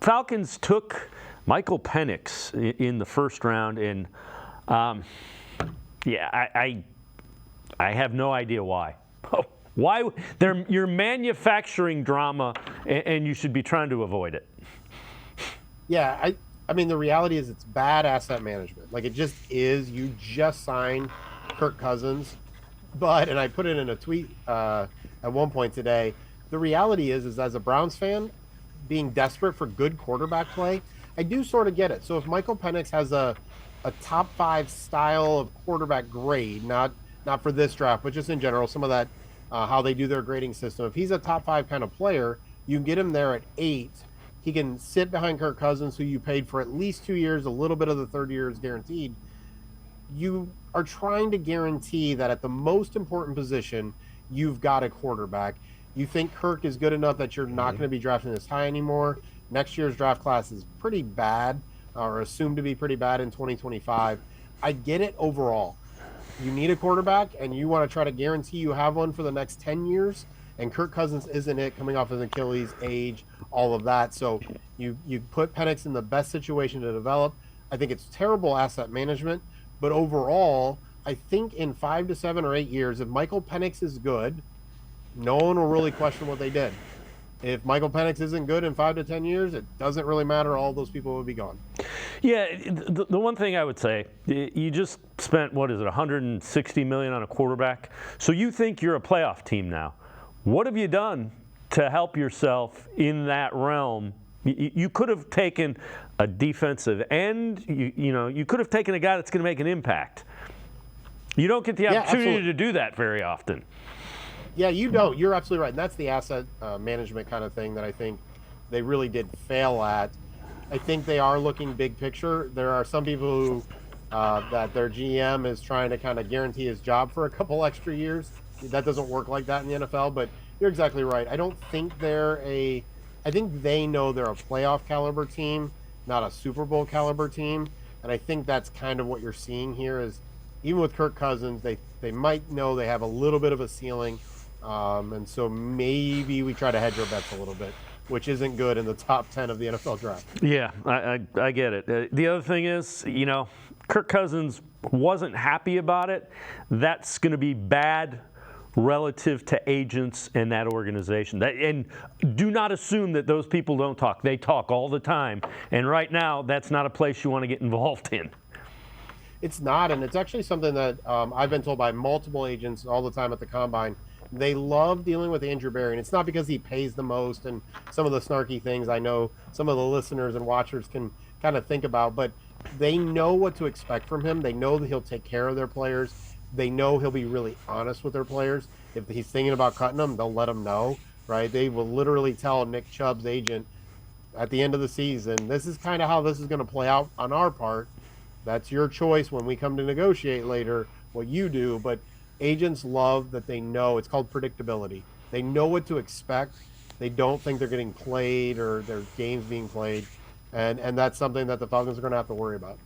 Falcons took Michael Penix in the first round, and I have no idea why. Why you're manufacturing drama, and you should be trying to avoid it. Yeah, I mean, the reality is it's bad asset management. Like, it just is. You just signed Kirk Cousins, and I put it in a tweet at one point today. The reality is as a Browns fan, being desperate for good quarterback play, I do sort of get it. So if Michael Penix has a top 5 style of quarterback grade, not for this draft, but just in general, some of that how they do their grading system. If he's a top 5 kind of player, you can get him there at 8. He can sit behind Kirk Cousins, who you paid for at least 2 years. A little bit of the third year is guaranteed. You are trying to guarantee that at the most important position, you've got a quarterback. You think Kirk is good enough that you're not going to be drafting this high anymore. Next year's draft class is pretty bad, or assumed to be pretty bad in 2025. I get it overall. You need a quarterback, and you want to try to guarantee you have one for the next 10 years. And Kirk Cousins isn't it, coming off his Achilles, age, all of that. So you put Penix in the best situation to develop. I think it's terrible asset management. But overall, I think in 5 to 7 or 8 years, if Michael Penix is good, no one will really question what they did. If Michael Penix isn't good in 5 to 10 years, it doesn't really matter. All those people will be gone. Yeah, the one thing I would say, you just spent, what is it, $160 million on a quarterback. So you think you're a playoff team now. What have you done to help yourself in that realm? You could have taken a defensive end. You could have taken a guy that's going to make an impact. You don't get the opportunity to do that very often. Yeah, you don't. You're absolutely right. And that's the asset management kind of thing that I think they really did fail at. I think they are looking big picture. There are some people who that their GM is trying to kind of guarantee his job for a couple extra years. That doesn't work like that in the NFL, but you're exactly right. I don't think I think they know they're a playoff caliber team, not a Super Bowl caliber team. And I think that's kind of what you're seeing here is even with Kirk Cousins, they might know they have a little bit of a ceiling. And so maybe we try to hedge our bets a little bit, which isn't good in the top 10 of the NFL draft. Yeah, I get it. The other thing is, Kirk Cousins wasn't happy about it. That's going to be bad relative to agents and that organization. And do not assume that those people don't talk. They talk all the time. And right now, that's not a place you want to get involved in. It's not, and it's actually something that I've been told by multiple agents all the time at the Combine. They love dealing with Andrew Berry, and it's not because he pays the most and some of the snarky things I know some of the listeners and watchers can kind of think about, but they know what to expect from him. They know that he'll take care of their players. They know he'll be really honest with their players. If he's thinking about cutting them, they'll let him know, right? They will literally tell Nick Chubb's agent at the end of the season, this is kind of how this is going to play out on our part. That's your choice when we come to negotiate later, what you do. But agents love that they know. It's called predictability. They know what to expect. They don't think they're getting played or their games being played. And that's something that the Falcons are going to have to worry about.